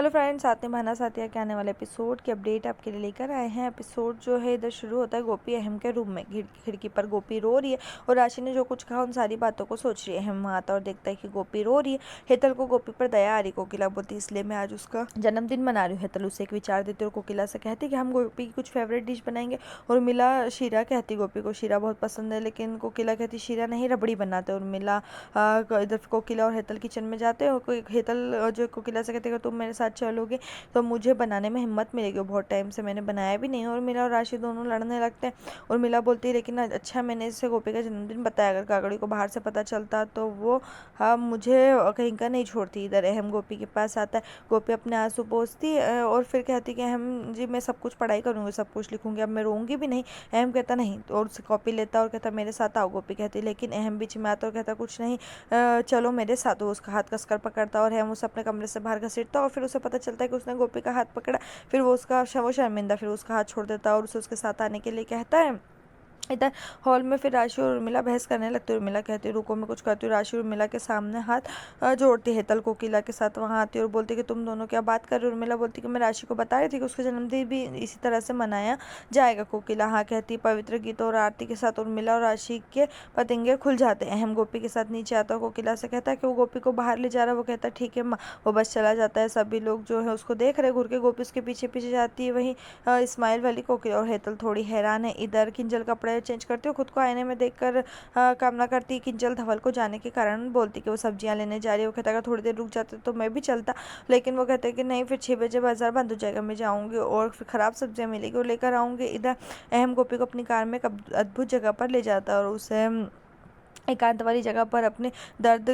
Hello friends, साथ बहाना साथिया के आने वाले एपिसोड की अपडेट आपके लिए लेकर आए हैं। एपिसोड जो है इधर शुरू होता है गोपी अहम के रूम में। खिड़की पर गोपी रो रही है और राशि ने जो कुछ कहा उन सारी बातों को सोच रही है। अहम आता और देखता है कि गोपी रो रही है। हेतल को गोपी पर दया आ रही। कोकिला बोलती इसलिए मैं आज उसका जन्मदिन मना रही हूँ। हेतल उसे एक विचार देती और कोकिला से कहती कि हम गोपी की कुछ फेवरेट डिश बनाएंगे। और मिला शीरा कहती गोपी को शीरा बहुत पसंद है, लेकिन कोकिला कहती शीरा नहीं रबड़ी बनाते। और मिला इधर कोकिला और हेतल किचन में जाते हैं और हेतल जो कोकिला से कहते तुम मेरे साथ चलोगे तो मुझे बनाने में हिम्मत मिलेगी, बहुत टाइम से मैंने बनाया भी नहीं। और मिला और राशि दोनों लड़ने लगते हैं और मिला बोलती है लेकिन अच्छा मैंने इससे गोपी का जन्मदिन बताया, अगर काकड़ी को बाहर से पता चलता तो वो मुझे कहीं का नहीं छोड़ती। इधर अहम गोपी के पास आता है। गोपी अपने आंसू पोंछती है और फिर कहती कि अहम जी मैं सब कुछ पढ़ाई करूँगी, सब कुछ लिखूंगी, अब मैं रोऊंगी भी नहीं। अहम कहता नहीं और उससे कॉपी लेता और कहता मेरे साथ आओ। गोपी कहती लेकिन अहम बीच में आता और कहता कुछ नहीं, चलो मेरे साथ। वो उसका हाथ कसकर पकड़ता और अहम उसे अपने कमरे से बाहर घसीटता और फिर उसे पता चलता है कि उसने गोपी का हाथ पकड़ा। फिर वो शर्मिंदा फिर उसका हाथ छोड़ देता है और उसे उसके साथ आने के लिए कहता है। इधर हॉल में फिर राशि और उर्मिला बहस करने लगती है। उर्मिला कहती है रुको मैं कुछ करती हूँ। राशि उर्मिला के सामने हाथ जोड़ती है। हेतल कोकिला के साथ वहाँ आती है और बोलती है कि तुम दोनों क्या बात कर रहे हो। उर्मिला बोलती है कि मैं राशि को बता रही थी कि उसका जन्मदिन भी इसी तरह से मनाया जाएगा। कोकिला हाँ कहती। पवित्र गीतों और आरती के साथ उर्मिला और राशि के पतंगे खुल जाते हैं। अहम गोपी के साथ नीचे आता है। कोकिला से कहता है कि वो गोपी को बाहर ले जा रहा है। वो कहता है ठीक है माँ। वो बस चला जाता है। सभी लोग जो है उसको देख रहे घूर के। गोपी उसके पीछे पीछे जाती है। वहीं स्माइल वाली कोकिला और हेतल थोड़ी हैरान है। इधर किंजल कपड़े चेंज करती है, खुद को आईने में देखकर कामना करती। किंजल धवल को जाने के कारण बोलती कि वो सब्जियां लेने जा रही है। वो कहता है अगर थोड़ी देर रुक जाते तो मैं भी चलता, लेकिन वो कहते हैं कि नहीं फिर 6 बजे बाजार बंद हो जाएगा, मैं जाऊंगी और फिर खराब सब्जियां मिलेगी और लेकर आऊंगी। इधर अहम गोपी को अपनी कार में एक अद्भुत जगह पर ले जाता है और उसे एकांत वाली जगह पर अपने दर्द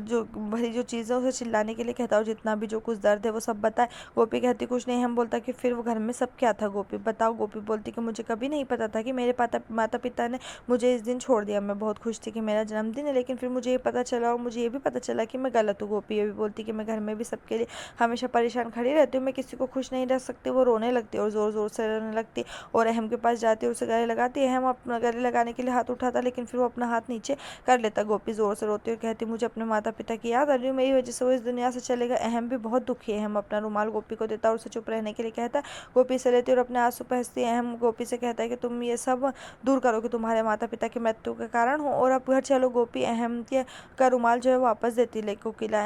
जो भरी जो चीज़ें उसे चिल्लाने के लिए कहता है और जितना भी जो कुछ दर्द है वो सब बताए। गोपी कहती कुछ नहीं। हम बोलता कि फिर वो घर में सब क्या था गोपी बताओ। गोपी बोलती कि मुझे कभी नहीं पता था कि मेरे माता पिता ने मुझे इस दिन छोड़ दिया। मैं बहुत खुश थी कि मेरा जन्मदिन है, लेकिन फिर मुझे ये पता चला और मुझे ये भी पता चला कि मैं गलत हूँ। गोपी ये भी बोलती कि मैं घर में भी सबके लिए हमेशा परेशान खड़ी रहती हूँ, मैं किसी को खुश नहीं रख सकती। वो रोने लगती है और ज़ोर ज़ोर से रोने लगती है और अहम के पास जाती है, उसे गले लगाती है। अहम अपना गले लगाने के लिए हाथ उठाता, लेकिन फिर वो अपना हाथ नीचे कर लेता। गोपी जोर से रोती और कहती मुझे अपने माता पिता की याद आ रही है, मेरी वजह से वो इस दुनिया से चलेगा। अहम भी बहुत दुखी है। अहम अपना रुमाल गोपी को देता और उसे चुप रहने के लिए कहता है। गोपी से लेती और अपने आंसू पोंछती है। अहम गोपी से कहता है कि तुम ये सब दूर करो कि तुम्हारे माता पिता की मृत्यु के कारण हो और अब घर चलो। गोपी अहम के का रुमाल जो है वापस देती है। कोकिला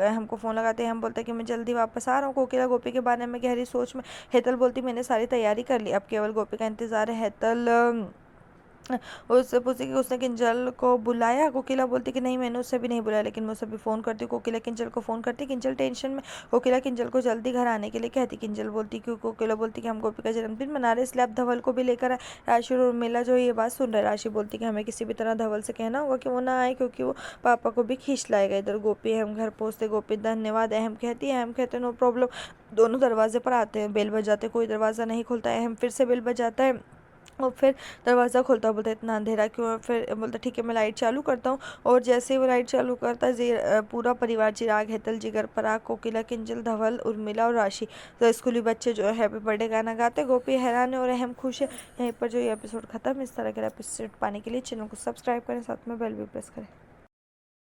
अहम को फोन लगाते हैं। अहम बोलता है कि मैं जल्दी वापस आ रहा हूँ। कोकिला गोपी के बारे में गहरी सोच में। हेतल बोलती मैंने सारी तैयारी कर ली, अब केवल गोपी का इंतजार है। हेतल उससे पूछती कि उसने किंजल को बुलाया। कोकिला बोलती कि नहीं मैंने उससे भी नहीं बुलाया, लेकिन मैं उसे भी फ़ोन करती हूँ। कोकिला किंजल को फ़ोन करती। किंजल टेंशन में। कोकिला किंजल को जल्दी घर आने के लिए कहती। किंजल बोलती कि कोकिला बोलती कि हम गोपी का जन्मदिन मना रहे इसलिए आप धवल को भी लेकर आए। राशि और उर्मिला जो ये बात सुन रहे। राशि बोलती कि हमें किसी भी तरह धवल से कहना होगा कि वो ना आए, क्योंकि वो पापा को भी खींच लाएगा। इधर गोपी अहम घर पहुँचते। गोपी धन्यवाद अहम कहती है। अहम कहते नो प्रॉब्लम। दोनों दरवाजे पर आते हैं। बेल बजाते, कोई दरवाज़ा नहीं खुलता है। अहम फिर से बेल बजाता है और फिर दरवाज़ा खोलता बोलता है इतना अंधेरा क्यों। फिर बोलता ठीक है मैं लाइट चालू करता हूँ। और जैसे ही वो लाइट चालू करता है पूरा परिवार चिराग हेतल जिगर पराग कोकिला किंजल धवल उर्मिला और राशि तो स्कूली बच्चे जो है हैप्पी बर्थडे गाना गाते। गोपी हैरान है और अहम खुश है। यहीं पर जो ये एपिसोड खत्म। इस तरह के एपिसोड पाने के लिए चैनल को सब्सक्राइब करें, साथ में बेल भी प्रेस करें।